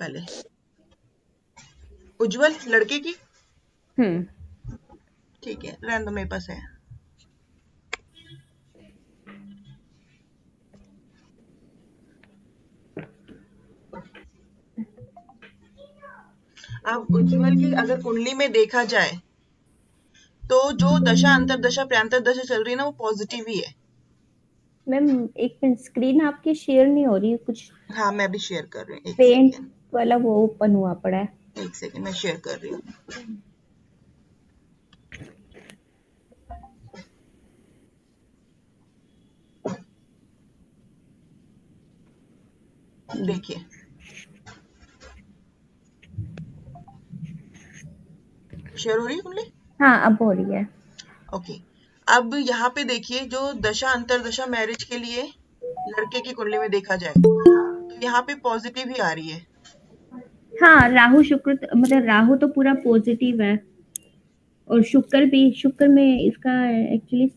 पहले उज्जवल लड़के की, ठीक है, रहने दो, मेरे पास है। अब उज्जवल की अगर कुंडली में देखा जाए तो जो दशा अंतरदशा प्रियांतर दशा चल रही है ना, वो पॉजिटिव ही है। मैम एक मिनट, स्क्रीन आपकी शेयर नहीं हो रही है कुछ। हाँ, मैं भी शेयर कर रही हूँ, एक पेंट सेकेंड, वाला वो ओपन हुआ पड़ा है। एक सेकेंड, मैं शेयर कर रही हूँ। देखिए, शेयर हो रही है कुंडली? हाँ अब हो रही है। ओके। अब यहाँ पे देखिए, जो दशा अंतरदशा मैरिज के लिए लड़के की कुंडली में देखा जाए तो यहाँ पे पॉजिटिव ही आ रही है। हाँ राहु शुक्र मतलब राहु तो पूरा पॉजिटिव है, और शुक्र भी, शुक्र में इसका एक्चुअली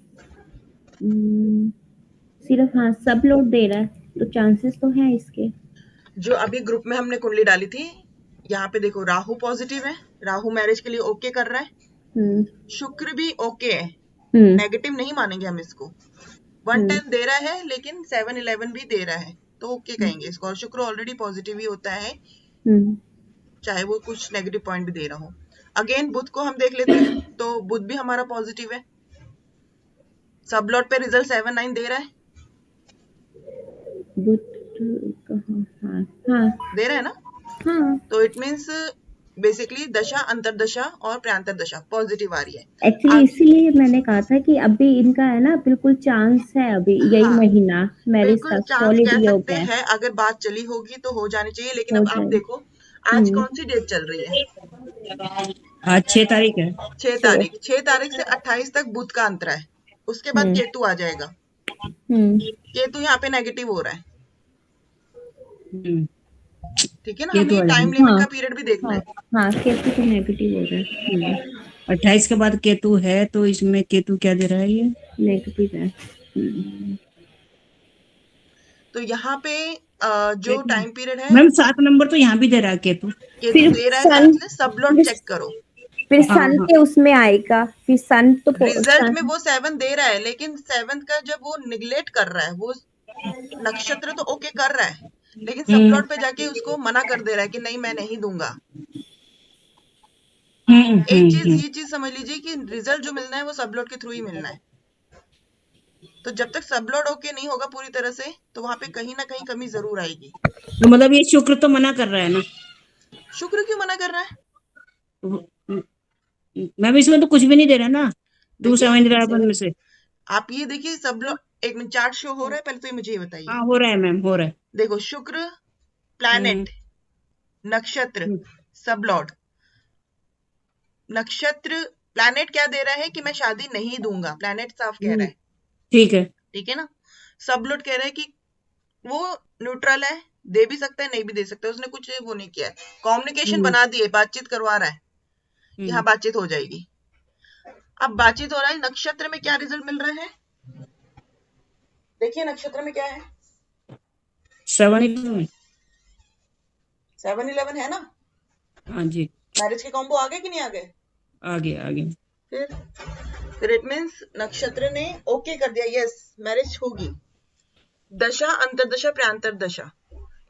सिर्फ हाँ सब लोड दे रहा है, तो चांसेस तो हैं इसके। जो अभी ग्रुप में हमने कुंडली डाली थी, यहाँ पे देखो राहु पॉजिटिव है, राहु मैरिज के लिए ओके कर रहा है, हम्म शुक्र भी ओके है, हम्म नेगेटिव नहीं मानेंगे हम इसको। 110 दे रहा है लेकिन 711 भी दे रहा है, तो ओके कहेंगे इसको। और शुक्र ऑलरेडी पॉजिटिव ही होता है, हम्म चाहे वो कुछ नेगेटिव पॉइंट भी दे रहा हो। अगेन बुध को हम देख लेते हैं, तो बुध भी हमारा पॉजिटिव है, सब लॉट पे रिजल्ट 7-9 दे रहा है, बुध कहाँ, हाँ हाँ दे रहा है ना। हाँ। तो इट मीन्स बेसिकली दशा अंतरदशा और प्रयांतर दशा पॉजिटिव आ रही है। एक्चुअली अब इसीलिए मैंने कहा था कि अभी इनका है ना बिल्कुल चांस है, अभी यही हाँ, महीना मैरिज बिल्कुल का चांस सॉलिड कह योग सकते है। हैं, अगर बात चली होगी तो हो जानी चाहिए। लेकिन हो अब आप जाए। देखो, आज कौन सी डेट चल रही है? आज 6 तारीख है। 6 तारीख। 6 तारीख से 28 तक बुध का अंतर है, उसके बाद हम्म केतु आ जाएगा। हम्म केतु यहाँ पे नेगेटिव हो रहा है, हम्म, ठीक है ना, हमें केतु ये आ टाइम जाएगा। लिमिट हाँ का पीरियड भी देखना हाँ है। हाँ, केतु तो नेगेटिव हो रहा है। 28 के बाद केतु है, तो इसमें केतु क्या दे रहा है ये? नेगेटिव है। तो यहाँ पे जो टाइम पीरियड है, मैम 7 नंबर तो यहाँ भी दे रहा है केतु। केतु फिर दे रहा है सन, 7 में, सब लॉट चेक करो। फिर हाँ सन हाँ। के उसमें आएगा, फिर सन तो रिजल्ट में सन। वो 7 दे रहा है, लेकिन 7 का जब वो निगलेक्ट कर रहा है, वो नक्षत्र तो ओके कर रहा है, लेकिन सब हम्म लॉट पे जाके उसको मना कर दे रहा है कि नहीं, मैं नहीं दूंगा। हम्म एक हम्म चीज, हम्म। ये चीज समझ लीजिए कि रिजल्ट जो मिलना है वो सब लॉट के थ्रू ही मिलना है। तो जब तक सब लॉट ओके नहीं होगा पूरी तरह से, तो वहां पे कहीं ना कहीं कमी जरूर आएगी। तो मतलब ये शुक्र तो मना कर रहा है ना? शुक्र क्यों मना कर रहा है? मैम इसमें तो कुछ भी नहीं दे रहा ना, देखिए, 271 में से। आप ये देखिए, सब लॉट, एक मिनट, चार्ट शो हो रहा है, पहले तो ये मुझे ये बताइए। हाँ हो रहा है मैम, हो रहा है। देखो, शुक्र, हम्म प्लैनेट, नक्षत्र, हम्म सब लॉट। नक्षत्र, प्लैनेट क्या दे रहा है कि मैं शादी नहीं दूंगा, प्लैनेट साफ कह रहा है, ठीक है। ठीक है ना। सब लोग कह रहे हैं कि वो न्यूट्रल है, दे भी सकता है नहीं भी दे सकता है, उसने कुछ वो नहीं किया है, कम्युनिकेशन हम्म बना दिए, बातचीत करवा रहा है कि हाँ हम्म बातचीत हो जाएगी। अब बातचीत हो रहा है, नक्षत्र में क्या रिजल्ट मिल रहा है? देखिए नक्षत्र में क्या है, 7 7-11 है ना। हाँ जी। मैरिज के कॉम्बो आ गए कि नहीं आ गए? आगे आगे। फिर इट मीन्स नक्षत्र ने ओके कर दिया, यस मैरिज होगी। दशा अंतरदशा प्रयांतर दशा,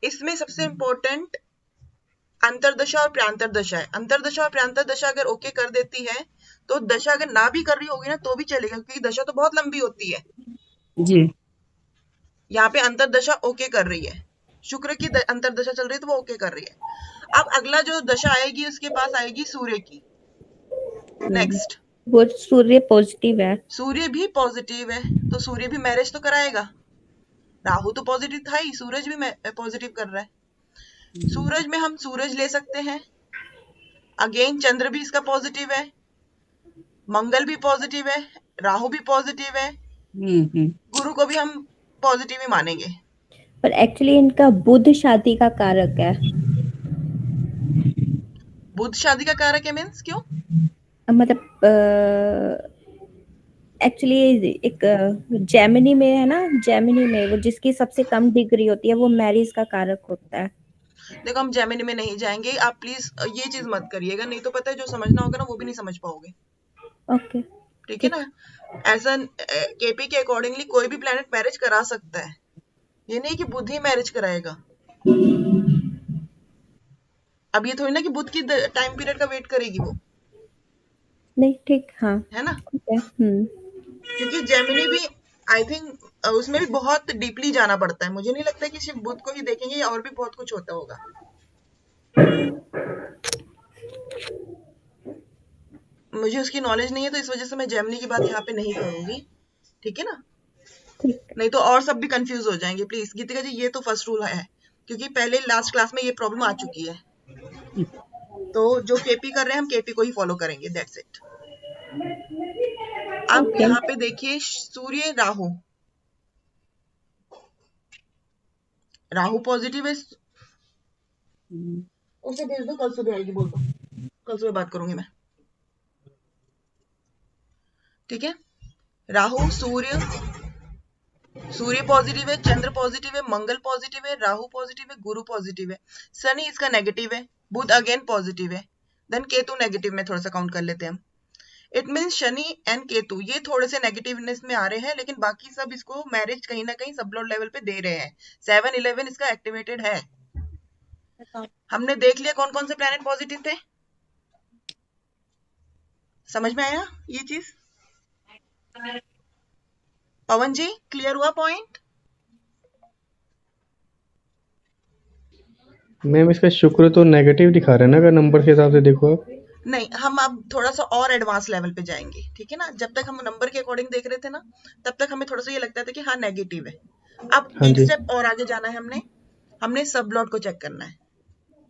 इसमें सबसे इंपॉर्टेंट अंतरदशा और प्रयांतर दशा है। अंतरदशा और प्रयांतर दशा अगर ओके कर देती है, तो दशा अगर ना भी कर रही होगी ना तो भी चलेगा, क्योंकि दशा तो बहुत लंबी होती है। जी। यहाँ पे अंतरदशा ओके कर रही है, शुक्र की अंतरदशा चल रही है तो वो ओके कर रही है। अब अगला जो दशा आएगी उसके पास आएगी सूर्य की। नेक्स्ट, वो सूर्य पॉजिटिव है। सूर्य भी पॉजिटिव है, तो सूर्य भी मैरिज तो कराएगा। राहु तो पॉजिटिव था ही, सूरज भी पॉजिटिव कर रहा है। सूरज में हम सूरज ले सकते हैं, अगेन चंद्र भी इसका पॉजिटिव है, मंगल भी पॉजिटिव है, राहु भी पॉजिटिव है, हम्म। गुरु को भी हम पॉजिटिव ही मानेंगे। पर एक्चुअली इनका बुध शादी का कारक है। बुध शादी का कारक है मीन्स क्यों? मतलब एक्चुअली एक जेमिनी में है ना, जेमिनी में वो जिसकी सबसे कम डिग्री होती है वो मैरिज का कारक होता है। देखो हम जेमिनी में नहीं जाएंगे, आप प्लीज ये चीज मत करिएगा, नहीं तो पता है जो समझना होगा ना वो भी नहीं समझ पाओगे। ओके ठीक है ना। ऐसा केपी के अकॉर्डिंगली कोई भी प्लेनेट मैरिज करा सकता है, ये नहीं कि बुध ही मैरिज कराएगा। अब ये थोड़ी ना कि बुध की टाइम पीरियड का वेट करेगी वो, नहीं ठीक हाँ है ना। ठीक है क्योंकि जेमिनी भी आई थिंक उसमें भी बहुत डीपली जाना पड़ता है, मुझे नहीं लगता कि सिर्फ बुध को ही देखेंगे या और भी बहुत कुछ होता होगा। मुझे उसकी नॉलेज नहीं है तो इस वजह से मैं जेमिनी की बात यहाँ पे नहीं करूंगी, ठीक है ना। ठीक नहीं तो और सब भी कंफ्यूज हो जाएंगे। प्लीज गीतिका जी ये तो फर्स्ट रूल है, क्योंकि पहले लास्ट क्लास में ये प्रॉब्लम आ चुकी है, तो जो केपी कर रहे हैं हम केपी को ही फॉलो करेंगे, दैट्स इट। अब ओके यहाँ पे देखिए सूर्य राहु, राहु पॉजिटिव है, उसे भेज दो, कल सुबह आएगी, बोल दो कल सुबह बात करूंगी मैं, ठीक है। राहु सूर्य, सूर्य पॉजिटिव है, चंद्र पॉजिटिव है, मंगल पॉजिटिव है, राहु पॉजिटिव है, गुरु पॉजिटिव है, शनि इसका नेगेटिव है, बुध अगेन पॉजिटिव है, देन केतु नेगेटिव में थोड़ा सा काउंट कर लेते हैं हम। It mean Shani and Ketu ये थोड़े से नेगेटिवनेस में आ रहे हैं, लेकिन बाकी सब इसको मैरिज कहीं ना कहीं सब लॉर्ड लेवल पे दे रहे हैं। 7-11 इसका एक्टिवेटेड है। हमने देख लिया कौन कौन से प्लैनेट पॉजिटिव थे, समझ में आया ये चीज। पवन जी क्लियर हुआ पॉइंट। मैम इसका शुक्र तो नेगेटिव दिखा रहा है ना, अगर नंबर के हिसाब से देखो आप। नहीं, हम अब थोड़ा सा और एडवांस लेवल पे जाएंगे, ठीक है ना। जब तक हम नंबर के अकॉर्डिंग देख रहे थे ना, तब तक हमें थोड़ा सा ये लगता था कि हाँ नेगेटिव है। अब हाँ एक जी स्टेप और आगे जाना है, हमने सब लॉर्ड को चेक करना है,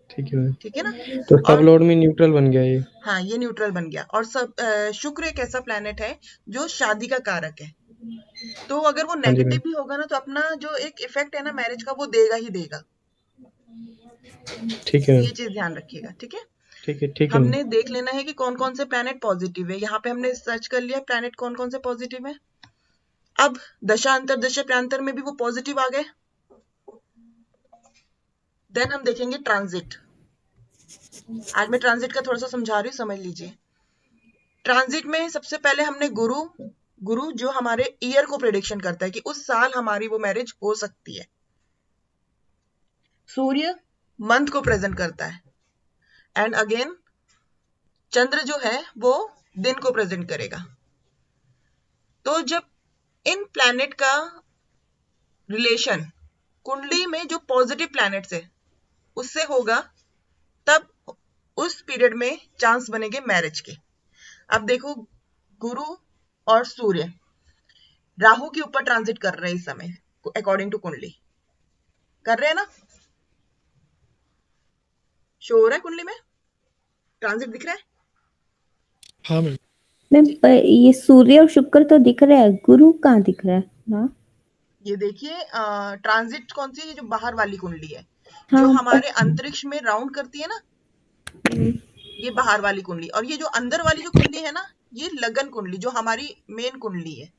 ठीक है मैम। ठीक है ना। तो सब और लॉर्ड में न्यूट्रल बन गया ये। हाँ ये न्यूट्रल बन गया। और सब शुक्र एक ऐसा प्लैनेट है जो शादी का कारक है, तो अगर वो हाँ जी नेगेटिव मैम, भी होगा ना तो अपना जो एक इफेक्ट है ना मैरिज का वो देगा ही देगा, ठीक है ये मैम, चीज ध्यान रखिएगा, ठीक है। ठीक है मैम। हमने देख लेना है कि कौन कौन से प्लैनेट पॉजिटिव है, यहाँ पे हमने सर्च कर लिया प्लैनेट कौन कौन से पॉजिटिव है। अब दशा अंतर दशा प्रांतर में भी वो पॉजिटिव आ गए। देन हम देखेंगे ट्रांजिट। आज मैं ट्रांजिट का थोड़ा सा समझा रही हूँ, समझ लीजिए। ट्रांजिट में सबसे पहले हमने गुरु जो हमारे ईयर को प्रेडिक्शन करता है कि उस साल हमारी वो मैरिज हो सकती है। सूर्य मंथ को प्रेजेंट करता है, एंड अगेन चंद्र जो है वो दिन को प्रेजेंट करेगा। तो जब इन प्लैनेट का रिलेशन कुंडली में जो पॉजिटिव प्लैनेट्स है उससे होगा, तब उस पीरियड में चांस बनेंगे मैरिज के। अब देखो गुरु और सूर्य राहु के ऊपर ट्रांजिट कर रहे हैं इस समय, अकॉर्डिंग टू कुंडली कर रहे हैं ना, शो हो रहा है कुंडली में, ट्रांजिट दिख रहा है। हाँ मैम, मैम ये सूर्य और शुक्र तो दिख रहा है, गुरु कहाँ दिख रहा है ना। ये देखिए ट्रांजिट कौन सी है, ये जो बाहर वाली कुंडली है, हाँ जो हमारे अंतरिक्ष में राउंड करती है ना, ये बाहर वाली कुंडली। और ये जो अंदर वाली जो कुंडली है ना, ये लगन कुंडली जो हमारी मेन कुंडली है।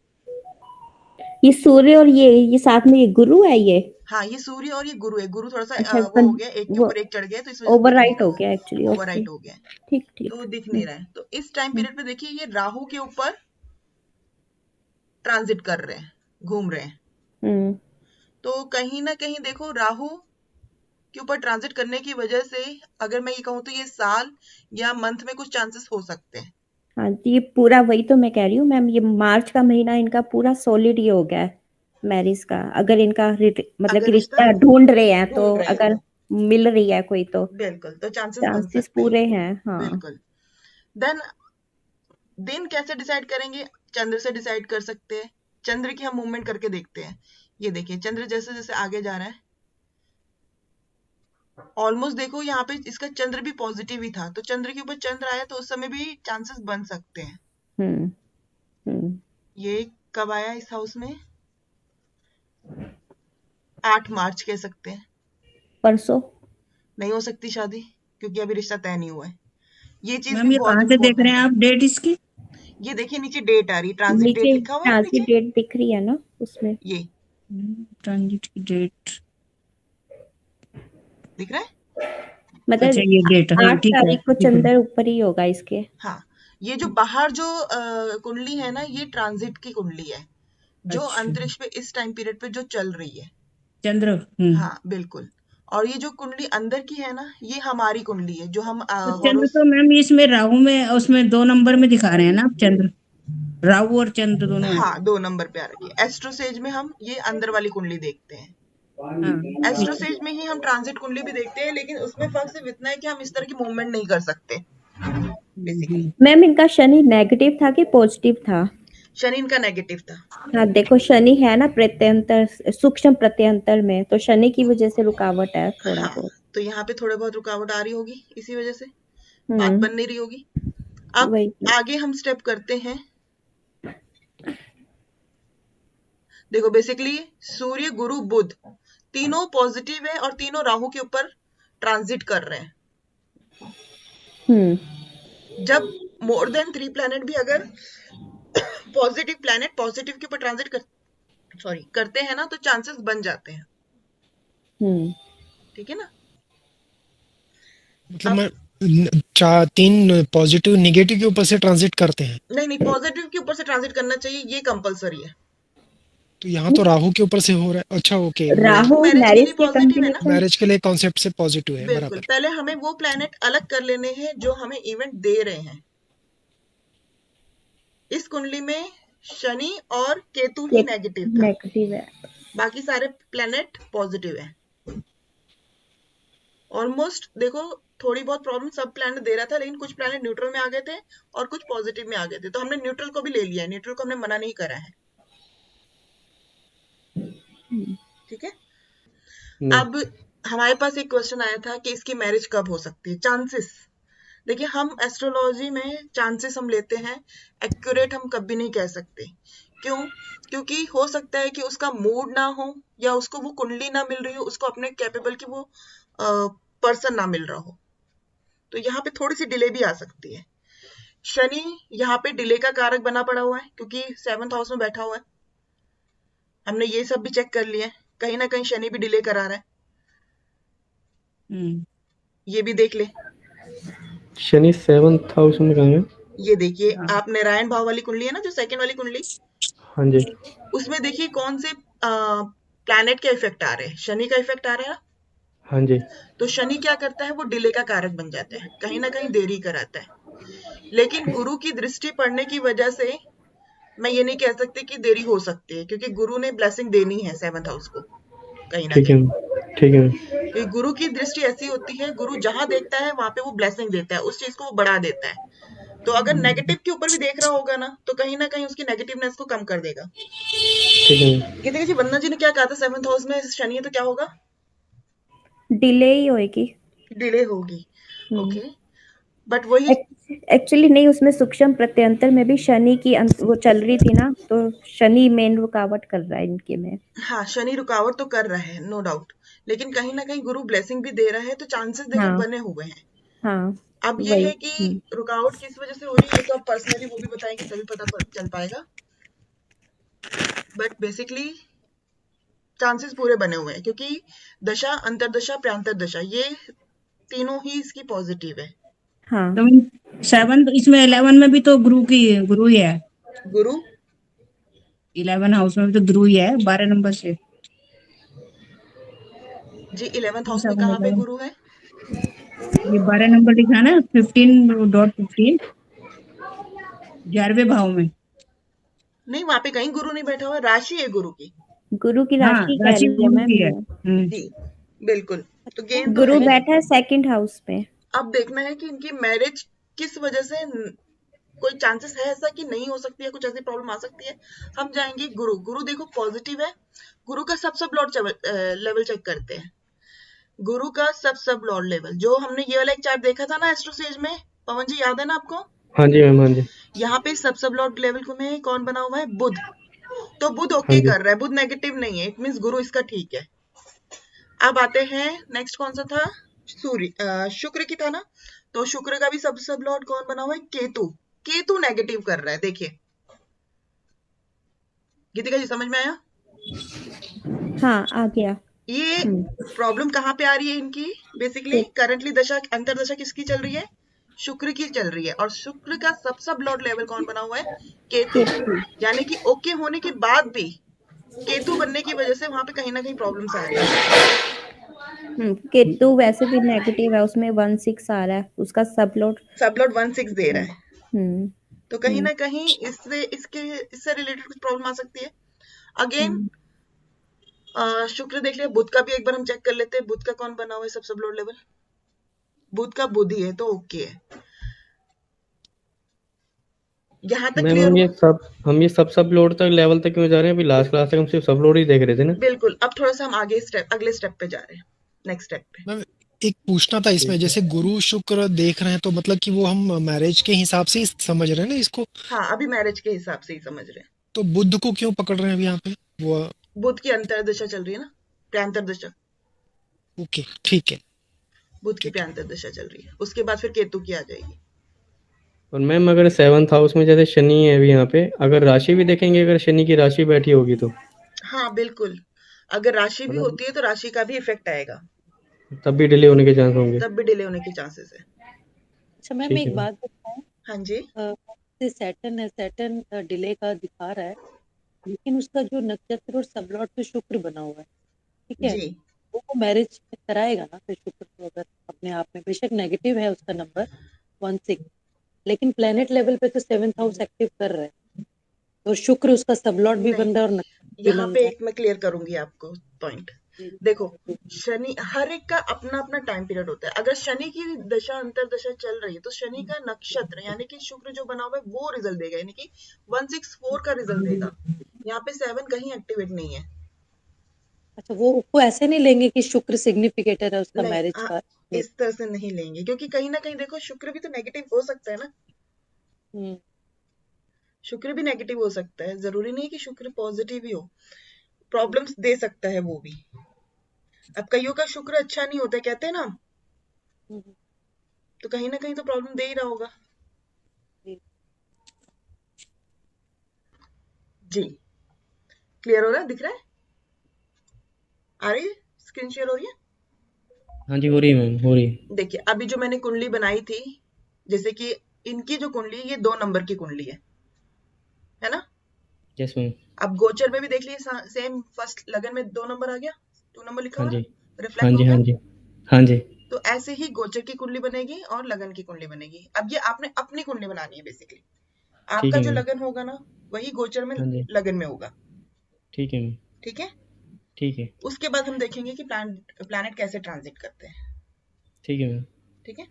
ये सूर्य और ये साथ में ये गुरु है ये। हाँ ये सूर्य और ये गुरु है। गुरु थोड़ा सा अच्छा वो हो गया, एक के वो ऊपर एक चढ़ गया, तो इस वजह से दिख नहीं ओवरराइट हो रहा, गया एक्चुअली। ओके ओवरराइट हो गया, ठीक ठीक तो दिख नहीं रहा है। तो इस टाइम पीरियड पे देखिए ये राहु के ऊपर ट्रांजिट कर रहे हैं, घूम रहे हैं। तो कहीं ना कहीं देखो राहु के ऊपर ट्रांजिट करने की वजह से अगर मैं ये कहूँ तो ये साल या मंथ में कुछ चांसेस हो सकते हैं। हाँ जी, ये पूरा वही तो मैं कह रही हूँ मैम, ये मार्च का महीना इनका पूरा सॉलिड ये हो गया है मैरिज का। अगर इनका मतलब अगर कि रिश्ता रिश्ता ढूंढ रहे हैं तो ढूंढ रहे हैं अगर तो मिल रही है कोई तो बिल्कुल, तो चांसेस बन चांसेस सकते हैं, पूरे हैं। हाँ बिल्कुल। देन दिन कैसे डिसाइड करेंगे, चंद्र से डिसाइड कर सकते हैं। चंद्र की हम मूवमेंट करके देखते हैं। ये देखिए चंद्र जैसे जैसे आगे जा रहा है, ऑलमोस्ट देखो यहाँ पे इसका चंद्र भी पॉजिटिव ही था, तो चंद्र के ऊपर चंद्र आया तो उस समय भी चांसेस बन सकते हैं। ये कब आया इस हाउस में, 8 मार्च कह सकते हैं। परसों नहीं हो सकती शादी क्योंकि अभी रिश्ता तय नहीं हुआ है। ये चीज मैम भी ये बहुत कहाँ से देख रहे इंपॉर्टेंट हैं है। आप डेट इसकी? ये देखिए नीचे डेट आ रही, ट्रांजिट डेट नीचे लिखा हुआ है ना ट्रांजिट नीचे, डेट दिख रही है ना उसमें। ये ट्रांजिट की डेट दिख रहा है। मतलब अच्छा ये डेट, हाँ 8 ठीक है तारीख को ठीक है। चंद्र ऊपर ही होगा इसके। हाँ, ये जो बाहर जो कुंडली है ना, ये ट्रांजिट की कुंडली है, जो अच्छा अंतरिक्ष पे इस टाइम पीरियड पे जो चल रही है। चंद्र। हाँ बिल्कुल। और ये जो कुंडली अंदर की है ना, ये हमारी कुंडली है, जो हम तो चंद्र हॉरोस। तो मैम इसमें राहु में उसमें 2 नंबर में दिखा रहे हैं ना आप चंद्र, राहु और चंद्र दोनों हैं। हाँ 2 नंबर पे आ रखी है। एस्ट्रोसेज में हम ये अंदर वाली कुंडली देखते हैं। हाँ ठीक है। एस्ट्रोसेज में ही हम ट्रांजिट कुंडली भी देखते हैं, लेकिन उसमें फर्क सिर्फ इतना है कि हम इस तरह की मूवमेंट नहीं कर सकते बेसिकली। मैम इनका शनि नेगेटिव था कि पॉजिटिव था? शनि इनका नेगेटिव था। हाँ देखो शनि है ना प्रत्यंतर, सूक्ष्म प्रत्यंतर में, तो शनि की वजह से रुकावट है थोड़ा हाँ, बहुत। तो यहाँ पे थोड़े बहुत रुकावट आ रही होगी, इसी वजह से बात हम्म, बन नहीं रही होगी। अब वही। आगे हम स्टेप करते हैं। देखो बेसिकली सूर्य गुरु बुध तीनों पॉजिटिव है और तीनों राहु के ऊपर ट्रांजिट कर रहे हैं। जब मोर देन 3 प्लैनेट भी अगर पॉजिटिव प्लैनेट पॉजिटिव के ऊपर ट्रांजिट करते हैं ना, तो चांसेस बन जाते हैं। ठीक है ना। मतलब अब मैं 3 पॉजिटिव निगेटिव के ऊपर से ट्रांजिट करते हैं। नहीं, पॉजिटिव के ऊपर से ट्रांजिट करना चाहिए, ये कंपलसरी है। तो यहाँ तो राहु के ऊपर से हो रहा है। अच्छा ओके, वो राहु राहु मैरिज के लिए मैरिज के पॉजिटिव है ना। कंटिन्यूशन। मैरिज के लिए कॉन्सेप्ट से पॉजिटिव है, बिल्कुल, बराबर। पहले हमें वो प्लैनेट अलग कर लेने हैं जो हमें इवेंट दे रहे हैं। इस कुंडली में शनि और केतु ही नेगेटिव था, नेगेटिव है। बाकी सारे प्लैनेट पॉजिटिव है। ऑलमोस्ट देखो थोड़ी बहुत प्रॉब्लम सब प्लैनेट दे रहा था, लेकिन कुछ प्लैनेट न्यूट्रल में आ गए थे और कुछ पॉजिटिव में आ गए थे, तो हमने न्यूट्रल को भी ले लिया है, न्यूट्रल को हमने मना नहीं करा है। ठीक है। नहीं अब हमारे पास एक क्वेश्चन आया था कि इसकी मैरिज कब हो सकती है, चांसेस। देखिए हम एस्ट्रोलॉजी में चांसेस हम लेते हैं, एक्यूरेट हम कभी नहीं कह सकते। क्यों? क्योंकि हो सकता है कि उसका मूड ना हो, या उसको वो कुंडली ना मिल रही हो, उसको अपने कैपेबल की वो पर्सन ना मिल रहा हो, तो यहाँ पे थोड़ी सी डिले भी आ सकती है। शनि यहाँ पे डिले का कारक बना पड़ा हुआ है, क्योंकि 7th हाउस में बैठा हुआ है। हमने ये सब भी चेक कर लिया है, कहीं ना कहीं शनि भी डिले करा रहा है, ये भी देख ले। शनि 7th हाउस में कहाँ है? ये देखिए हाँ। आप नारायण भाव वाली कुंडली है ना, जो सेकंड वाली कुंडली, हाँ जी उसमें देखिए कौन से प्लैनेट के इफेक्ट आ रहे हैं। शनि का इफेक्ट आ रहा है ना, हाँ जी तो शनि क्या करता है, वो डिले का कारक बन जाता है, कहीं ना कहीं देरी कराता है। लेकिन गुरु की दृष्टि पड़ने की वजह से मैं ये नहीं कह सकती कि देरी हो सकती है, क्योंकि गुरु ने ब्लेसिंग देनी है 7th हाउस को कहीं ना ठीक है कहीं। ठीक है क्योंकि गुरु की दृष्टि ऐसी होती है, गुरु जहां देखता है वहां पे वो ब्लेसिंग देता है, उस चीज को वो बढ़ा देता है। तो अगर नेगेटिव के ऊपर भी देख रहा होगा ना, तो कहीं ना कहीं उसकी नेगेटिवनेस को कम कर देगा। ठीक है कहते जी वंदना जी ने क्या कहा था, 7th हाउस में शनि है तो क्या होगा, डिले ही होएगी। डिले होगी। ओके, बट वही एक्चुअली नहीं, उसमें सूक्ष्म प्रत्यंतर में भी शनि की वो चल रही थी ना, तो शनि मेन रुकावट कर रहा है इनके में। हाँ शनि रुकावट तो कर रहा है, नो डाउट, लेकिन कहीं ना कहीं गुरु ब्लेसिंग भी दे रहा है, तो चांसेस देखो हाँ बने हुए हैं। हाँ अब ये वही। है कि रुकावट किस वजह से हो रही है, ये तो अब पर्सनली वो भी बताएंगे तभी पता चल पाएगा, बट बेसिकली चांसेस पूरे बने हुए हैं, क्योंकि दशा, अंतरदशा, प्रांतर दशा, ये तीनों ही इसकी पॉजिटिव है। हाँ तो 7 इसमें 11 में भी तो गुरु ही है। गुरु 11 हाउस में भी तो गुरु ही है 12 नंबर से। जी 11th हाउस में 7 कहाँ पे 11 गुरु है? ये 12 नंबर लिखा ना 15.15 11वें भाव में। नहीं वहां पे कहीं गुरु नहीं बैठा हुआ, राशि है गुरु की। गुरु की हाँ राशि कह राशि रही है गुरु मैम की है। ये। जी बिल्कुल, तो गेन तो गुरु है। बैठा है 2nd हाउस में। अब देखना है कि इनकी मैरिज किस वजह से, कोई चांसेस है ऐसा कि नहीं हो सकती है, कुछ ऐसी प्रॉब्लम आ सकती है। हम जाएंगे गुरु, गुरु देखो पॉजिटिव है, गुरु का सब लॉर्ड लेवल चेक करते हैं। गुरु का सब लॉर्ड लेवल, जो हमने ये वाला एक चार्ट देखा था ना एस्ट्रोसेज में, पवन जी याद है ना आपको? हाँ जी मैम हाँ जी यहाँ पे सब लॉर्ड लेवल को में कौन बना हुआ है, बुध। तो बुध हाँ ओके जी कर रहा है, बुध नेगेटिव नहीं है, इट मींस गुरु इसका ठीक है। अब आते हैं नेक्स्ट, कौन सा था, शुक्र की था ना, तो शुक्र का भी सब लॉर्ड कौन बना हुआ है, केतु। केतु नेगेटिव कर रहा है, देखिए गीतिका जी समझ में आया? हाँ आ गया। ये प्रॉब्लम कहाँ पे आ रही है इनकी? बेसिकली करंटली दशा अंतरदशा किसकी चल रही है? शुक्र की चल रही है, और शुक्र का सब लॉर्ड लेवल कौन बना हुआ है? केतु। यानी कि ओके होने के बाद भी केतु बनने की वजह से वहां पे कहीं ना कहीं प्रॉब्लम्स आ रही है। केतु वैसे भी नेगेटिव है, उसमें 1-6 आ रहा है, उसका सब लॉर्ड 1-6 दे रहा है, हम्म तो कहीं ना कहीं इससे रिलेटेड कुछ प्रॉब्लम आ सकती है। अगेन शुक्र देख लिया, बुध का भी एक बार हम चेक कर लेते हैं। बुध का कौन बना हुआ है सब लॉर्ड लेवल? बुध का बुध ही है, तो ओके है। यहाँ तक मैम क्लियर हुआ? हम ये सब लोड तक लेवल तक क्यों जा रहे हैं? अभी लास्ट क्लास तक हम सिर्फ सब लोड ही देख रहे थे ना। बिल्कुल, अब थोड़ा सा हम अगले स्टेप पे जा रहे हैं, नेक्स्ट स्टेप पे। मैम एक पूछना था इसमें, जैसे गुरु शुक्र देख रहे हैं तो मतलब कि वो हम मैरिज के हिसाब से ही समझ रहे हैं ना इसको? हाँ, अभी मैरिज के हिसाब से ही समझ रहे हैं। तो बुद्ध को क्यों पकड़ रहे हैं अभी यहाँ पे वो? बुध की अंतरदशा चल रही है ना, प्यांतर दशा। ओके ठीक है। बुध की ठीक है। प्यांतर दशा चल रही है, उसके बाद फिर केतु की आ जाएगी। और मैम अगर 7th हाउस में जैसे शनि है अभी यहाँ पे, अगर राशि भी देखेंगे, अगर शनि की राशि बैठी होगी तो हाँ बिल्कुल, अगर राशि भी मतलब होती है तो राशि का भी इफेक्ट आएगा, तब भी डिले होने के चांस होंगे। तब भी डिले होने के चांसेस है। अच्छा मैम ठीक एक है। बात बताएं, हाँ जी, सैटर्न है, सैटर्न डिले का दिखा रहा है, लेकिन उसका जो नक्षत्र और सबलॉट पे शुक्र बना हुआ है, ठीक है, जी वो मैरिज कराएगा ना फिर शुक्र को, अगर अपने आप में बेशक नेगेटिव है उसका नंबर 1-6, लेकिन प्लेनेट लेवल पे तो 7th हाउस एक्टिव कर रहा है, तो शुक्र उसका सबलॉट भी बन नहीं, रहा है और नक्षत्र भी यहाँ बन पे रहा एक मैं क्लियर करूंगी आपको पॉइंट। है। देखो, शनि हर एक का अपना अपना टाइम पीरियड होता है। अगर शनि की दशा अंतरदशा चल रही है तो शनि का नक्षत्र यानी कि शुक्र जो बना हुआ है वो रिजल्ट देगा, यानी कि 164 का रिजल्ट देगा। यहाँ पे 7 कहीं एक्टिवेट नहीं है। अच्छा, वो ऐसे नहीं लेंगे कि शुक्र सिग्निफिकेटर है उसका नहीं, मैरिज का? इस तरह से नहीं लेंगे, क्योंकि कहीं ना कहीं देखो शुक्र भी तो नेगेटिव हो सकता है ना। हम्म, शुक्र भी नेगेटिव हो सकता है, जरूरी नहीं कि शुक्र पॉजिटिव ही हो, प्रॉब्लम्स दे सकता है वो भी। अब कईयों का शुक्र अच्छा नहीं होता है, कहते हैं ना, हम्म, तो कहीं ना कहीं तो प्रॉब्लम दे ही रहा होगा। जी। जी क्लियर हो रहा है, दिख रहा है, आ रही है, स्क्रीन शेयर हो रही है? हाँ जी, हो रही है मैम, हो रही है। देखिए अभी जो मैंने कुंडली बनाई थी, जैसे कि इनकी जो कुंडली, ये 2 नंबर की कुंडली है ना। Yes ma'am. अब गोचर में भी देख लिए, सेम फर्स्ट लगन में 2 नंबर आ गया, 2 नंबर लिखा हाँ हुआ जी, ना, हाँ रिफ्लेक्ट हो जी, गया। हाँ जी, हाँ जी। तो ऐसे ही गोचर की कुंडली बनेगी और लगन की कुंडली बनेगी। अब ये आपने अपनी कुंडली बनानी है बेसिकली। ठीक आपका है जो मैम। लगन होगा ना, वही गोचर में हाँ जी, लगन में होगा। ठीक है मैम। ठीक है, ठीक है, उसके बाद हम देखेंगे कि प्लैनेट कैसे ट्रांजिट करते हैं। ठीक है मैम। ठीक है,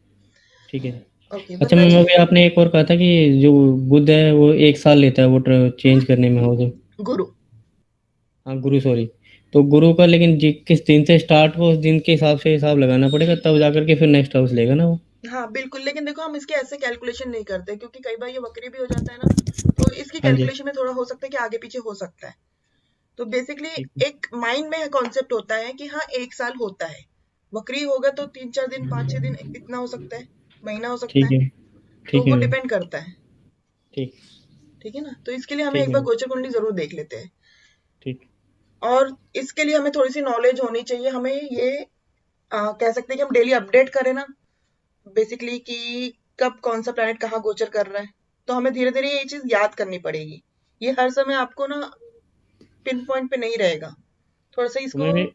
ठीक है। ओके अच्छा वर्मा मैम, जी। अभी आपने एक और कहा था कि जो बुध है वो 1 साल लेता है वो चेंज करने में, हो जो गुरु, हाँ गुरु, सॉरी। तो गुरु का लेकिन किस दिन से स्टार्ट हो, उस दिन के हिसाब से हिसाब लगाना पड़ेगा, तब जाकर के फिर नेक्स्ट हाउस लेगा ना वो। हाँ बिल्कुल, लेकिन देखो हम इसके ऐसे कैलकुलेशन नहीं करते, क्योंकि कई बार ये वक्री भी हो जाता है ना, तो इसकी हाँ जी, कैलकुलेशन में थोड़ा हो सकता है कि आगे पीछे हो सकता है। तो बेसिकली ठीक है, एक माइंड में कॉन्सेप्ट होता है कि हाँ 1 साल होता है, वक्री होगा तो 3-4 दिन 5-6 दिन इतना हो सकता है, महीना हो सकता ठीक है, है, तो ठीक है वो मैम। डिपेंड करता है। ठीक, ठीक है ना, तो इसके लिए हमें ठीक एक है बार मैम। गोचर कुंडली जरूर देख लेते हैं, ठीक, और इसके लिए हमें थोड़ी सी नॉलेज होनी चाहिए। हमें ये कह सकते हैं कि हम डेली अपडेट करें ना बेसिकली, कि कब कौन सा प्लैनेट कहाँ गोचर कर रहा है, तो हमें धीरे धीरे ये चीज याद करनी पड़ेगी। ये हर समय आपको ना पिन पॉइंट पे नहीं रहेगा, थोड़ा सा तो इसको मैम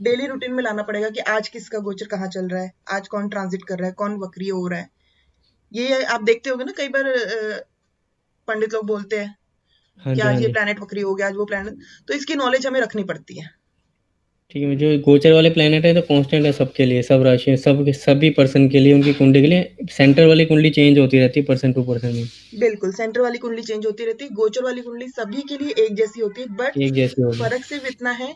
डेली रूटीन में लाना पड़ेगा कि आज किसका गोचर कहाँ चल रहा है, आज कौन ट्रांजिट कर रहा है, कौन वक्रीय हो रहा है। ये आप देखते होगे ना, कई बार पंडित लोग बोलते हैं हाँ कि जी, हाँ आज ये जी। प्लैनेट वक्री हो गया, आज वो प्लैनेट, तो इसकी नॉलेज हमें रखनी पड़ती है। ठीक है, जो गोचर वाले प्लेनेट है तो कांस्टेंट है सबके लिए, सब राशियों, सब सभी पर्सन के लिए, उनकी कुंडली के लिए सेंटर वाली कुंडली चेंज होती रहती है पर्सन टू पर्सन में, बिल्कुल, सेंटर वाली कुंडली चेंज होती रहती है, गोचर वाली कुंडली सभी के लिए एक जैसी होती है, बट एक जैसी होगी। फर्क सिर्फ इतना है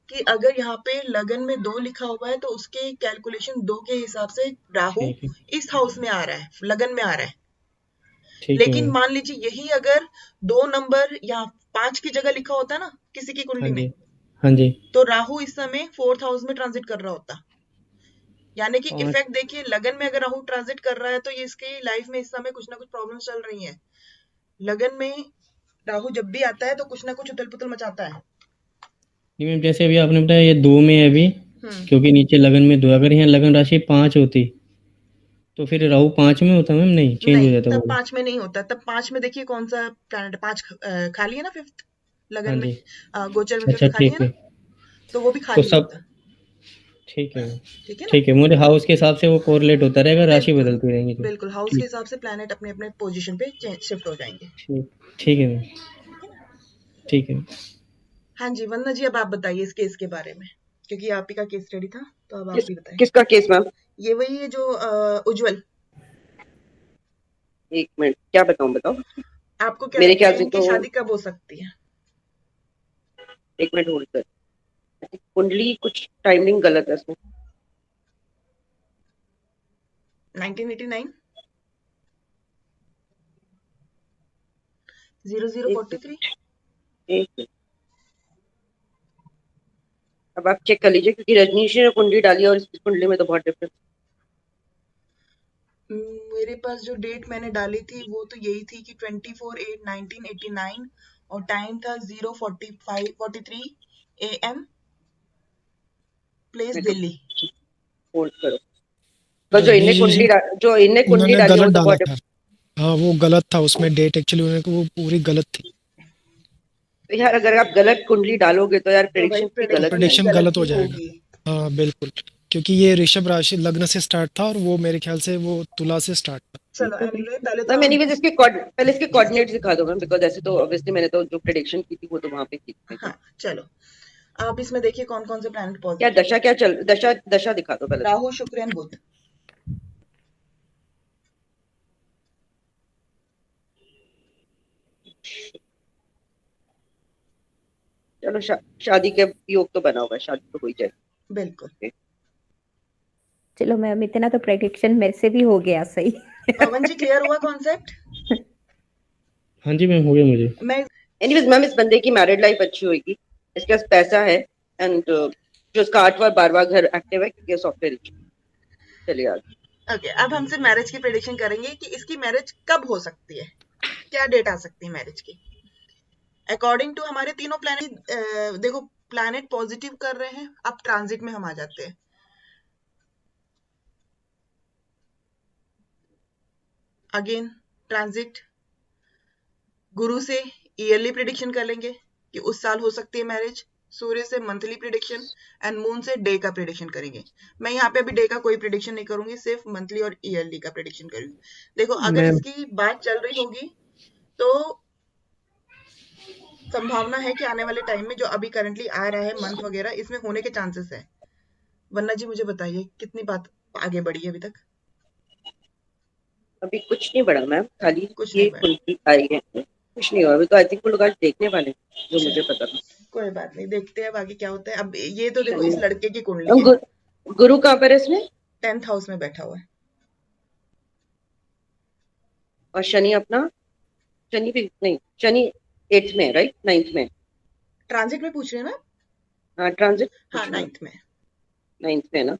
कि अगर यहाँ पे लगन में 2 लिखा हुआ है तो उसके कैलकुलेशन 2 के हिसाब से राहु ठीक है, इस हाउस में आ रहा है, लगन में आ रहा है। ठीक है लेकिन मैम। मान लीजिए यही अगर 2 नंबर या 5 की जगह लिखा होता ना किसी की हाँ कुंडली में, जी, हाँ जी। तो राहु इस समय 4th हाउस में ट्रांजिट कर रहा होता। यानी कि 5, इफेक्ट देखिए, लगन में अगर राहु ट्रांजिट कर रहा है तो ये इसकी लाइफ में इस समय कुछ ना कुछ प्रॉब्लम चल रही है। लगन में राहु जब भी आता है तो कुछ ना कुछ उथल पुथल मचाता है। नहीं मैम, जैसे अभी आपने बताया ये 2 में है अभी, हम्म क्योंकि नीचे लगन में 2, अगर यहाँ लगन राशि 5 होती तो फिर राहु 5 में होता मैम, नहीं चेंज हो नहीं, जाता तब वो। 5 में नहीं होता। तब 5 में देखिए कौन सा प्लैनेट, 5 खाली है ना, फिफ्थ हाँ लगन में, जी। गोचर में अच्छा फिफ्थ खाली है ठीक है, ना, तो वो भी तो खाली सब होता। ठीक है मैम। ठीक है ना? ठीक है, मुझे हाउस के हिसाब से वो कोरिलेट होता रहेगा, राशि बिल्कुल बदलती रहेंगी तो। बिल्कुल, हाउस के ठीक हिसाब से प्लैनेट अपने अपने पोजीशन पे शिफ्ट हो जाएंगे। ठीक ठीक है मैम। ठीक है ना? ठीक है। हाँ जी, वंदना जी अब आप बताइए इस केस के बारे में, क्योंकि आप ही का केस स्टडी था, तो अब आप किस भी बताएं। किसका केस मैम? ये वही है जो उज्जवल, एक मिनट, क्या बताऊं, बताओ। आपको क्या मेरे लगता ख्याल है से इनकी तो शादी कब हो सकती है? एक मिनट होल्ड कर। कुंडली कुछ टाइमिंग गलत है इसमें। 1989 एक 0043। एक मिनट, अब आप चेक कर लीजिए, क्योंकि रजनीश ने कुंडली डाली और इसकी कुंडली में तो बहुत डिफरेंस। मेरे पास जो डेट मैंने डाली थी वो तो यही थी कि 24/8/1989 और टाइम था 0:43 AM, प्लेस दिल्ली। होल्ड करो, तो रजनीश जी जो इनने कुंडली उन्होंने डाली है वो गलत तो डाला बहुत था। हाँ वो गलत था, उसमें डेट एक्चुअली उन्होंने वो पूरी गलत थी। तो यार अगर आप गलत कुंडली डालोगे तो यार तो भाई प्रेडिक्शन भी तो गलत प्रेडिक्शन ही भी आएगी। प्रेडिक्शन गलत गलत ही हो जाएगा। होगी। हाँ बिल्कुल, क्योंकि ये ऋषभ राशि लग्न से स्टार्ट था और वो मेरे ख्याल से वो तुला से स्टार्ट था। चलो एनीवे पहले तो मैम हम, एनीवेज पहले इसके कोऑर्डिनेट्स दिखा दो मैम, बिकॉज ऐसे तो ऑब्वियसली मैंने तो जो प्रेडिक्शन की थी वो तो वहां पे की थी। हाँ चलो, आप इसमें देखिए कौन कौन से प्लैनेट क्या पॉजिटिव है। दशा, क्या चल दशा दशा दिखा दो पहले। राहु, शुक्र एंड बुध। चलो शादी के योग तो बना हुआ है, शादी तो हो ही जाएगी। बिल्कुल। चलो मैम, इतना तो प्रेडिक्शन मेरे से भी हो गया सही। पवन जी क्लियर हुआ कॉन्सेप्ट? हाँ जी मैम, हो गया मुझे। मैं एनीवेज मैम, इस बंदे की मैरिड लाइफ अच्छी होगी, इसके पास पैसा है, एंड जो उसका 8वां 12वां घर एक्टिव है क्योंकि सॉफ्टवेयर। चलिए आगे। ओके, अब हम सिर्फ मैरिज की प्रेडिक्शन करेंगे कि इसकी मैरिज कब हो सकती है, क्या डेट आ सकती है मैरिज की। अकॉर्डिंग टू हमारे तीनों प्लैनेट, देखो प्लैनेट पॉजिटिव कर रहे हैं, अब ट्रांजिट में हम आ जाते हैं। अगेन ट्रांजिट, गुरु से ईयरली प्रिडिक्शन कर लेंगे कि उस साल हो सकती है मैरिज, सूर्य से मंथली प्रिडिक्शन एंड मून से डे का प्रिडिक्शन करेंगे। मैं यहाँ पे अभी डे का कोई प्रिडिक्शन नहीं करूंगी, सिर्फ मंथली और ईयरली का प्रिडिक्शन करूंगी। देखो अगर मैम इसकी बात चल रही होगी तो संभावना है कि आने वाले टाइम में जो अभी करंटली आ रहा है मंथ वगैरह, इसमें होने के चांसेस है। वन्ना जी मुझे बताइए कितनी बात आगे बढ़ी है अभी तक? अभी कुछ नहीं बढ़ा मैम, खाली कुछ ये नहीं बढ़ा। कुंडली आई है, कुछ नहीं हुआ अभी तो। आई थिंक वो लोग आज देखने वाले हैं, जो मुझे चलो पता था। कोई बात नहीं, देखते हैं बाकी क्या होता है। अब ये तो देखो शनि, इस लड़के की कुंडली है, गुरु कहाँ पर है इसमें? 10th हाउस में बैठा हुआ है। और शनि अपना, शनि भी नहीं, शनि 8th में, राइट 9th में। ट्रांजिट में पूछ रहे हैं ना? हाँ ट्रांजिट, हाँ 9th में। 9th में ना।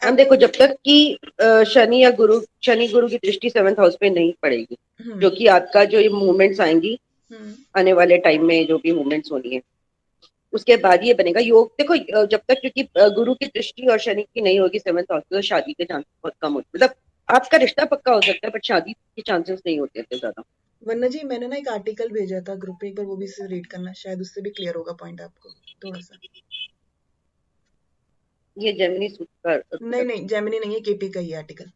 हम देखो, जब तक कि शनि गुरु की दृष्टि 7th हाउस पे नहीं पड़ेगी, जो कि आपका जो ये मूवमेंट्स आएंगी आने वाले टाइम में, जो भी मूवमेंट्स होनी है उसके बाद ये बनेगा योग। देखो जब तक क्योंकि गुरु की दृष्टि और शनि की नहीं होगी 7th हाउस में, तो शादी के चांसेस बहुत कम होते, मतलब आपका रिश्ता पक्का हो सकता है बट शादी के चांसेस नहीं होते इतने ज्यादा। वन्ना जी मैंने ना एक आर्टिकल भेजा था ग्रुप पे, एक बार वो भी से रीड करना, शायद उससे भी क्लियर होगा पॉइंट आपको थोड़ा सा। ये जेमिनी सूत्र का, नहीं जेमिनी नहीं है, केपी का ही आर्टिकल।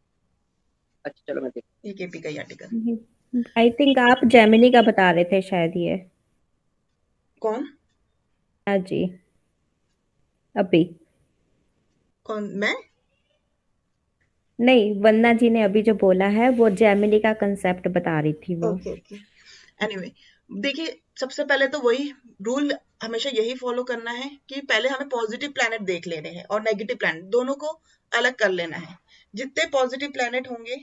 अच्छा चलो मैं देखती ये केपी का ही आर्टिकल। आई थिंक आप जेमिनी का बता रहे थे शायद ये। कौन? हाँ जी, अभी कौन? मैं? नहीं, वंदना जी ने अभी जो बोला है वो जेमिनी का कंसेप्ट बता रही थी वो। Okay okay. एनीवे देखिए, सबसे पहले तो वही रूल हमेशा यही फॉलो करना है कि पहले हमें पॉजिटिव प्लैनेट देख लेने हैं और नेगेटिव प्लैनेट, दोनों को अलग कर लेना है। जितने पॉजिटिव प्लैनेट होंगे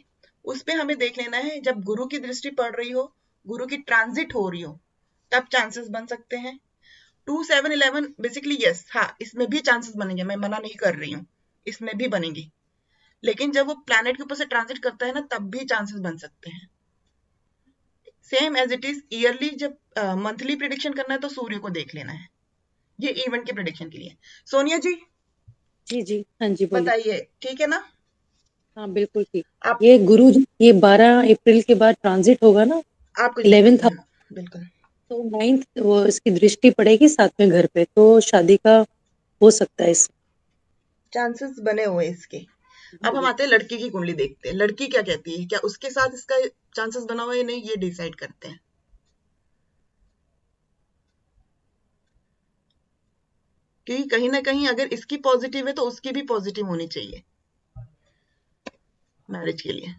उस पे हमें देख लेना है, जब गुरु की दृष्टि पड़ रही हो, गुरु की ट्रांजिट हो रही हो, तब चांसेस बन सकते हैं। 2 7 11 बेसिकली यस, हाँ इसमें भी चांसेस बनेंगे, मैं मना नहीं कर रही हूँ, इसमें भी बनेंगी। लेकिन जब वो प्लैनेट के ऊपर से ट्रांजिट करता है ना, तब भी चांसेस बन सकते हैं। Same as it is yearly जब मंथली प्रिडिक्शन करना है तो सूर्य को देख लेना है, ये इवेंट के प्रिडिक्शन के लिए। सोनिया जी जी जी, हाँ जी बोलिए। बताइए, ठीक है ना? हाँ बिल्कुल ठीक। आप ये गुरु जी ये 12 अप्रैल के बाद ट्रांजिट होगा ना आप कुछ 11th हाँ, बिल्कुल। तो 9th वो इसकी दृष्टि पड़ेगी 7वें घर पे, तो शादी का हो सकता है इस चांसेस बने हुए इसके। अब हम आते हैं लड़की की कुंडली देखते हैं, लड़की क्या कहती है, क्या उसके साथ इसका चांसेस बना हुआ है या नहीं, ये डिसाइड करते हैं। कि कहीं ना कहीं अगर इसकी पॉजिटिव है तो उसकी भी पॉजिटिव होनी चाहिए मैरिज के लिए।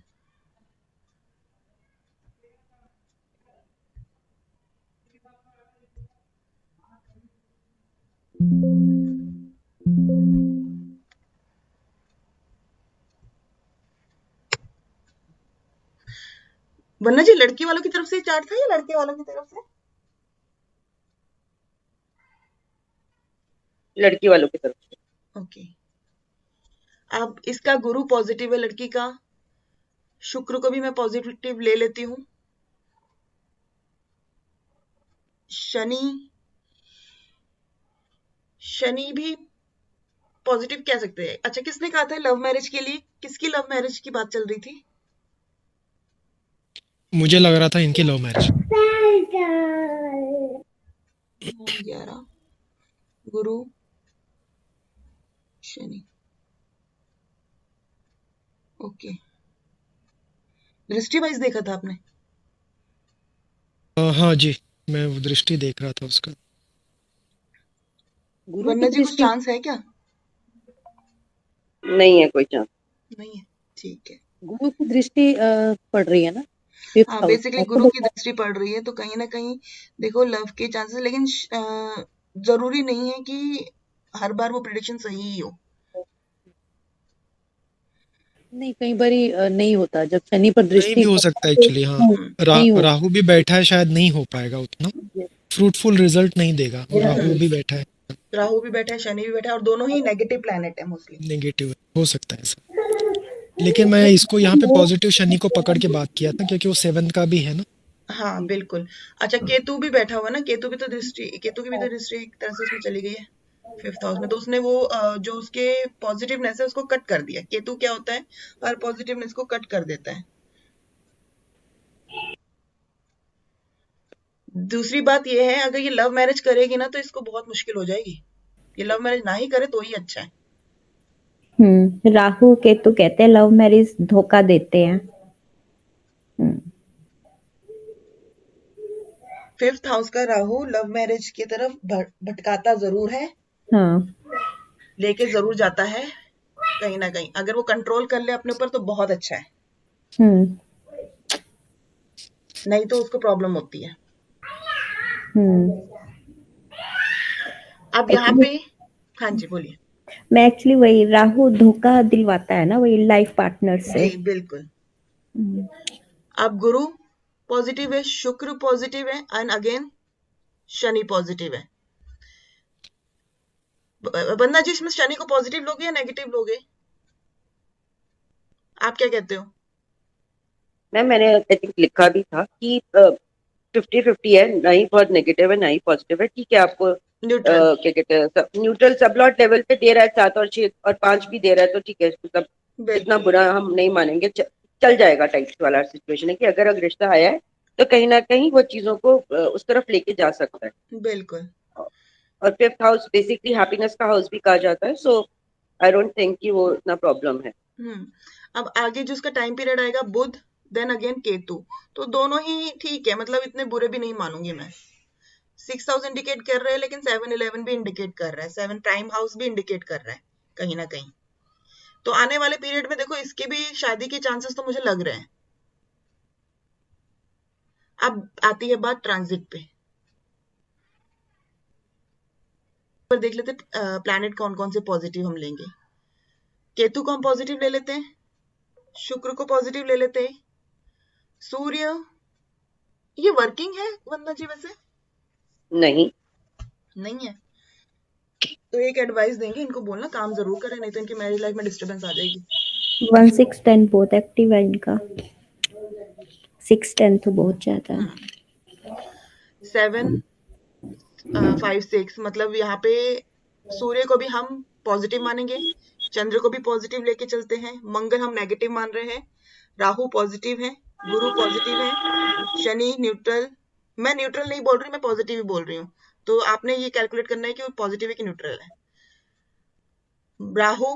वरना जी लड़की वालों की तरफ से चार्ट था या लड़के वालों की तरफ से? लड़की वालों की तरफ से। ओके। अब इसका गुरु पॉजिटिव है लड़की का, शुक्र को भी मैं पॉजिटिव ले लेती हूँ, शनि भी पॉजिटिव कह सकते हैं। अच्छा, किसने कहा था लव मैरिज के लिए, किसकी लव मैरिज की बात चल रही थी? मुझे लग रहा था इनकी लव मैरिज। 11 गुरु शनि, ओके। दृष्टि वाइज देखा था आपने? हाँ जी, मैं वो दृष्टि देख रहा था उसका। गुरु वरना की जी कुछ दृष्टि चांस है क्या? नहीं है कोई चांस। नहीं है, ठीक है। गुरु की दृष्टि पड़ रही है ना 5th हाँ, हाउस बेसिकली गुरु की दृष्टि पड़ रही है तो कहीं ना कहीं देखो लव के चांसेस, लेकिन जरूरी नहीं है कि हर बार वो प्रिडिक्शन सही ही हो। नहीं, कई बारी नहीं होता जब शनि पर नहीं दृष्टि भी हो सकता है एक्चुअली। हाँ, नहीं होता। राहु भी बैठा है, शायद नहीं हो पाएगा उतना फ्रूटफुल रिजल्ट नहीं देगा। और राहु भी बैठा है, राहु भी बैठा है, शनि भी बैठा है, और दोनों ही नेगेटिव प्लैनेट है मोस्टली। नेगेटिव हो सकता है ऐसा। लेकिन मैं इसको यहाँ पे पॉजिटिव शनि को पकड़ के बात किया था क्योंकि वो 7th का भी है ना। हाँ बिल्कुल। अच्छा, केतु भी बैठा हुआ ना, केतु की भी तो दृष्टि एक तरह से उसमें चली गई है 5th हाउस में, तो उसने वो जो उसके पॉजिटिवनेस है उसको कट कर दिया। केतु क्या होता है, हर पॉजिटिवनेस को कट कर देता है। दूसरी बात ये है, अगर ये लव मैरिज करेगी ना तो इसको बहुत मुश्किल हो जाएगी। ये लव मैरिज ना ही करे तो ही अच्छा है। राहु केतु कहते हैं लव मैरिज धोखा देते हैं। 5th हाउस का राहु लव मैरिज की तरफ भटकाता जरूर है, हाँ, लेके जरूर जाता है कहीं ना कहीं। अगर वो कंट्रोल कर ले अपने ऊपर तो बहुत अच्छा है, नहीं तो उसको प्रॉब्लम होती है। अब यहाँ पे हाँ जी बोलिए। मैं एक्चुअली वही राहु धोखा दिलवाता है ना, वही लाइफ पार्टनर से। जी बिल्कुल। अब गुरु पॉजिटिव है, शुक्र पॉजिटिव है, एंड अगेन शनि पॉजिटिव है। बंदा जी इसमें शनि को पॉजिटिव लोगे या नेगेटिव लोगे, आप क्या कहते हो? मैंने आई थिंक लिखा भी था कि 50-50 है, ना ही बहुत नेगेटिव है ना ही पॉजिटिव है। ठीक है, आपको न्यूट्रल। क्या कहते हैं, न्यूट्रल सबलॉट लेवल पे दे रहा है, 7 और 6 और 5 भी दे रहा है, तो ठीक है, मतलब इतना बुरा हम नहीं मानेंगे। चल जाएगा टाइप्स वाला सिचुएशन है कि अगर रिश्ता आया है तो कहीं ना कहीं वो चीजों को उस तरफ लेके जा सकता है। बिल्कुल। और 5th हाउस बेसिकली हैप्पीनेस का हाउस भी कहा जाता है, सो आई डोंट थिंक कि वो इतना प्रॉब्लम है। अब आगे जो उसका टाइम पीरियड आएगा बुध, देन अगेन केतु, तो दोनों ही ठीक है, मतलब इतने बुरे भी नहीं मानूंगी मैं। 6 हाउस इंडिकेट कर रहे हैं, लेकिन 7-11 भी इंडिकेट कर रहा है, 7 प्राइम हाउस भी इंडिकेट कर रहा है कहीं ना कहीं। तो आने वाले पीरियड में देखो इसके भी शादी के चांसेस तो मुझे लग रहे हैं। अब आती है बात ट्रांजिट पे, पर देख लेते प्लैनेट कौन कौन से पॉजिटिव हम लेंगे। केतु को हम पॉजिटिव ले लेते हैं, शुक्र को पॉजिटिव ले लेते हैं, सूर्य ये वर्किंग है वंदना जी वैसे? नहीं नहीं है, तो एक एडवाइस देंगे इनको, बोलना काम जरूर करें, नहीं तो इनकी मैरिज लाइफ में डिस्टर्बेंस आ जाएगी। 1 6 10 बहुत एक्टिव है इनका। 6-10 तो बहुत ज्यादा है। 7 5 6 मतलब यहाँ पे सूर्य को भी हम पॉजिटिव मानेंगे, चंद्र को भी पॉजिटिव लेके चलते हैं, मंगल हम नेगेटिव मान रहे हैं, राहु पॉजिटिव है, गुरु पॉजिटिव है, शनि न्यूट्रल। मैं न्यूट्रल नहीं बोल रही, मैं पॉजिटिव ही बोल रही हूँ, तो आपने ये कैलकुलेट करना है कि वो पॉजिटिव है कि न्यूट्रल है। राहु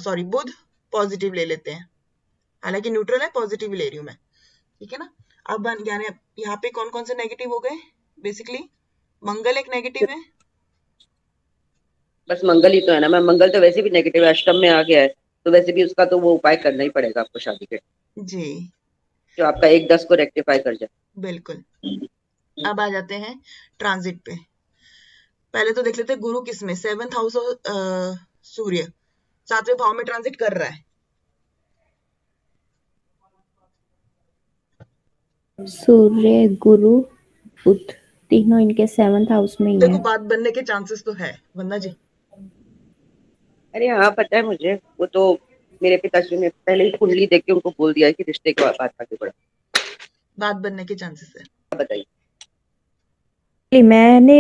सॉरी बुध पॉजिटिव ले लेते हैं, हालांकि न्यूट्रल है, पॉजिटिव ले रही हूँ मैं, ठीक है ना। अब यानी यहाँ पे कौन कौन से नेगेटिव हो गए, बेसिकली मंगल एक नेगेटिव है, बस मंगल ही तो है ना मैम, मंगल तो वैसे भी नेगेटिव अष्टम में आ गया है, तो वैसे भी उसका तो वो उपाय करना ही पड़ेगा आपको शादी के, जी जो आपका 1-10 को रेक्टिफाई कर जाए। बिल्कुल। अब आ जाते हैं ट्रांजिट पे। पहले तो देख लेते हैं गुरु किस में, 7th हाउस सूर्य 7वें भाव में ट्रांजिट कर रहा है। सूर्य गुरु बुध तीनों इनके 7th हाउस में ही देखो है। बात बनने के चांसेस तो है वंदना जी। अरे हाँ पता है मुझे, वो तो मेरे पिताजी ने पहले ही कुंडली देख के उनको बोल दिया है कि रिश्ते की बात आगे बढ़ा, बात बनने के चांसेस है। बताइए। मैंने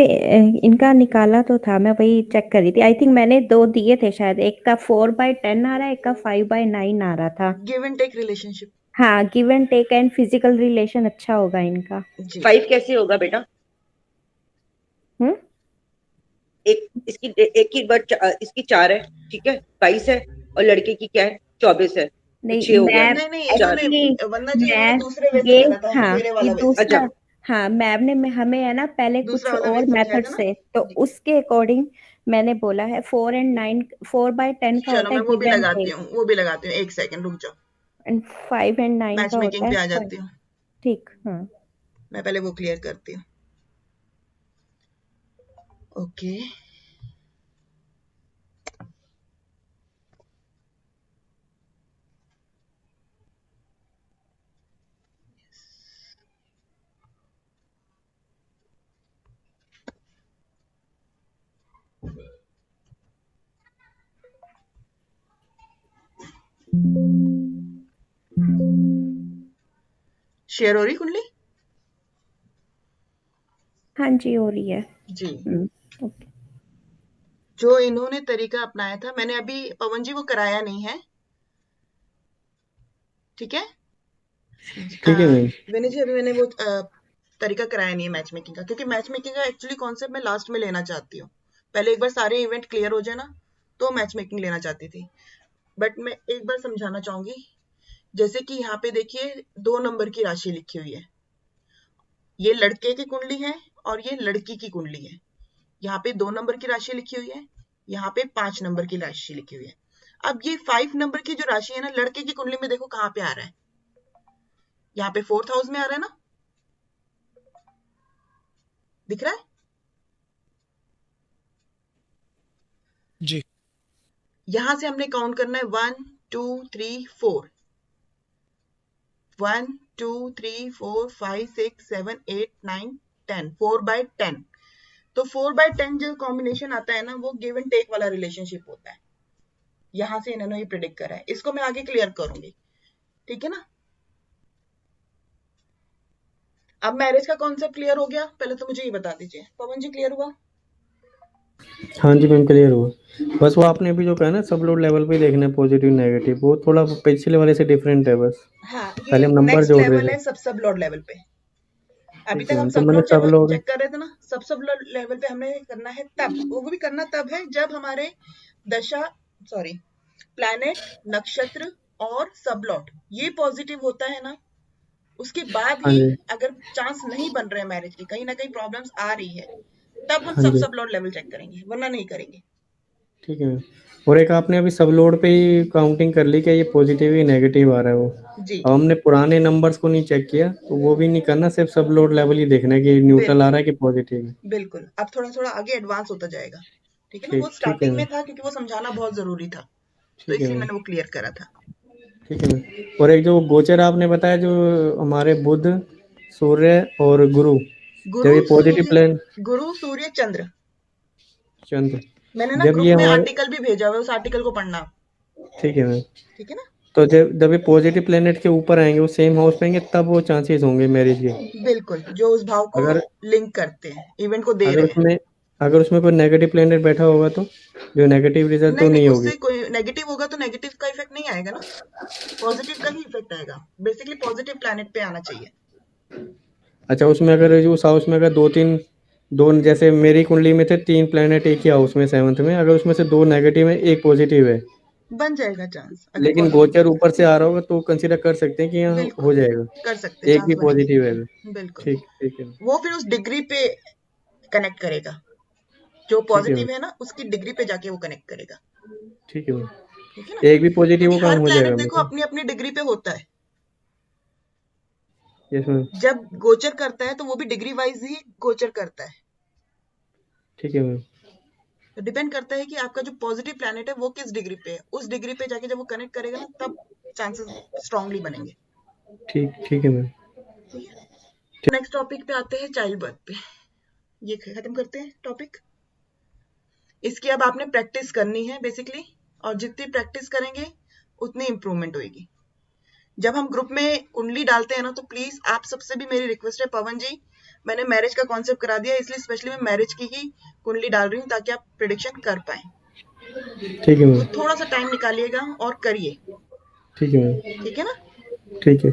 इनका निकाला तो था, मैं वही चेक कर रही थी। आई थिंक मैंने 2 दिए थे शायद, एक का 4/10 आ रहा है, एक का 5/9 आ रहा था। Give and take relationship. हाँ, give and take and physical relation अच्छा होगा इनका। 5 कैसे होगा बेटा? एक इसकी एक की बर्थ इसकी 4 है, ठीक है, 22 है, और लड़के की क्या है 24 है, नहीं 6 हो गया। नहीं एक्चुअली वंदना जी इन्होंने मैं दूसरे वे से ये करा था, हाँ मेरे ये वाला वे से। दूसरा अच्छा। हाँ मैम ने हमें है ना पहले दूसरा कुछ वाला वे और समझाया मेथड था ना से, तो जी। उसके अकॉर्डिंग मैंने बोला है 4 and 9 4/10 का चलो होता मैं है वो भी गिव एंड लगाती टेक, हूँ, वो भी लगाती हूँ, एक सेकंड रुक जाओ, एंड 5 and 9 मैच का मेकिंग होता पे आ है जाती हूँ, ठीक। हाँ मैं पहले वो क्लियर करती हूँ। ओके शेयर हो रही कुंडली? हाँ जी हो रही है जी। ओके। जो इन्होंने तरीका अपनाया था, मैंने अभी पवन जी वो कराया नहीं है, ठीक है ठीक है मैम। विनय जी, अभी मैंने वो तरीका कराया नहीं है मैच मेकिंग का, क्योंकि मैच मेकिंग का एक्चुअली कॉन्सेप्ट मैं लास्ट में लेना चाहती हूँ। पहले एक बार सारे इवेंट क्लियर हो जाए ना, तो मैच मेकिंग लेना चाहती थी। बट मैं एक बार समझाना चाहूंगी, जैसे कि यहाँ पे देखिए 2 नंबर की राशि लिखी हुई है, ये लड़के की कुंडली है और ये लड़की की कुंडली है। यहाँ पे 2 नंबर की राशि लिखी हुई है, यहाँ पे 5 नंबर की राशि लिखी हुई है। अब ये 5 नंबर की जो राशि है ना, लड़के की कुंडली में देखो कहाँ पे आ रहा है, यहाँ पे 4th हाउस में आ रहा है ना, दिख रहा है जी। यहां से हमने काउंट करना है 1 2 3 4, 1 2 3 4 5 6 7 8 9 10, 4/10। तो 4/10 जो कॉम्बिनेशन आता है ना, वो गिव एंड टेक वाला रिलेशनशिप होता है। यहां से इन्होंने ये प्रिडिक्ट करा है, इसको मैं आगे क्लियर करूंगी, ठीक है ना। अब मैरिज का कॉन्सेप्ट क्लियर हो गया, पहले तो मुझे ये बता दीजिए पवन जी, क्लियर हुआ? हाँ जी मैम क्लियर हुआ। बस वो आपने अभी जो कहा ना सब लोड लेवल पे देखना है पॉजिटिव नेगेटिव, वो थोड़ा पिछले वाले से डिफरेंट है बस। हाँ, ये पहले हम नंबर नेक्स्ट जोड़ रहे लेवल थे। है सब लोड लेवल पे। अभी ठीक तक है हम मैम, तो सब मैंने लोड सब लोड चेक कर रहे थे ना, सब लोड लेवल पे हमें करना है तब, वो भी करना तब है जब हमारे दशा प्लैनेट नक्षत्र और सबलॉट ये पॉजिटिव होता है ना, उसके बाद हाँ ही जी अगर चांस नहीं बन रहे हैं मैरिज की, कहीं ना कहीं प्रॉब्लम्स आ रही है, तब हम हाँ जी सब लोड लेवल चेक करेंगे, वरना नहीं करेंगे। ठीक है मैम। और एक आपने अभी सब लोड पे ही काउंटिंग कर ली कि ये पॉजिटिव ही नेगेटिव आ रहा है वो। जी अब हमने पुराने नंबर्स को नहीं चेक किया, तो वो भी नहीं करना, सिर्फ सब लोड लेवल ही देखना है कि न्यूट्रल आ बिल्कुल रहा है कि पॉजिटिव है। बिल्कुल, अब थोड़ा थोड़ा आगे एडवांस होता जाएगा, ठीक है ना। वो ठीक है स्टार्टिंग में मैम। था क्योंकि वो समझाना बहुत जरूरी था, तो ठीक है इसलिए मैम। मैंने वो क्लियर करा था। ठीक है मैम। और एक जो गोचर आपने बताया जो हमारे बुध सूर्य और गुरु, जब गुरु ये पॉजिटिव सूर्य, प्लेन गुरु सूर्य चंद्र, चंद्र, मैंने ना जब ग्रुप ये में हमारे, आर्टिकल भी भेजा हुआ है, उस आर्टिकल को पढ़ना, ठीक है मैम। ठीक है ना। तो जब ये पॉजिटिव प्लेनेट के ऊपर आएंगे, वो सेम हाउस पे आएंगे, तब वो चांसेस होंगे मैरिज के। बिल्कुल, जो उस भाव को अगर लिंक करते हैं, इवेंट को दे अगर रहे हैं। उसमें अगर उसमें कोई नेगेटिव प्लेनेट बैठा होगा तो जो नेगेटिव रिजल्ट तो नहीं होगी। उससे कोई नेगेटिव होगा तो नेगेटिव का इफेक्ट नहीं आएगा ना, पॉजिटिव का ही इफेक्ट आएगा। बेसिकली पॉजिटिव प्लैनेट पे आना चाहिए। अच्छा, उसमें अगर उस हाउस में अगर दो जैसे मेरी कुंडली में थे 3 प्लेनेट एक ही हाउस में 7th में, अगर उसमें से 2 नेगेटिव है, 1 पॉजिटिव है, बन जाएगा चांस। लेकिन गोचर ऊपर से आ रहा होगा तो कंसीडर कर सकते हैं कि यहाँ बिल्कुल, हो जाएगा, कर सकते हैं, एक भी चांस बनेंगे। पॉजिटिव है। बिल्कुल, ठीक है वो फिर उस डिग्री पे कनेक्ट करेगा, जो पॉजिटिव है ना उसकी डिग्री पे जाके वो कनेक्ट करेगा। ठीक है मैम। ठीक है ना, एक भी पॉजिटिव वो क्योंकि काम हर हो प्लैनेट जाएगा देखो मतलब। अपनी अपनी डिग्री पे होता है। Yes ma'am. जब गोचर करता है तो वो भी डिग्री वाइज ही गोचर करता है। ठीक है मैम। तो डिपेंड करता है कि आपका जो पॉजिटिव प्लैनेट है वो किस डिग्री पे है, उस डिग्री पे जाके जब वो कनेक्ट करेगा ना तब चांसेस स्ट्रांगली बनेंगे। ठीक है मैम। नेक्स्ट टॉपिक पे आते हैं, चाइल्ड बर्थ पे। ये खत्म करते हैं टॉपिक। इसकी अब आपने प्रैक्टिस करनी है बेसिकली, और जितनी प्रैक्टिस करेंगे उतनी इंप्रूवमेंट होगी। जब हम ग्रुप में कुंडली डालते हैं ना तो प्लीज आप सबसे भी मेरी रिक्वेस्ट है, पवन जी मैंने मैरिज का कॉन्सेप्ट करा दिया, इसलिए स्पेशली मैं मैरिज की ही कुंडली डाल रही हूँ ताकि आप प्रेडिक्शन कर पाए। ठीक है मैम। तो थोड़ा सा टाइम निकालिएगा और करिए। ठीक है मैम। ठीक है ना। ठीक है।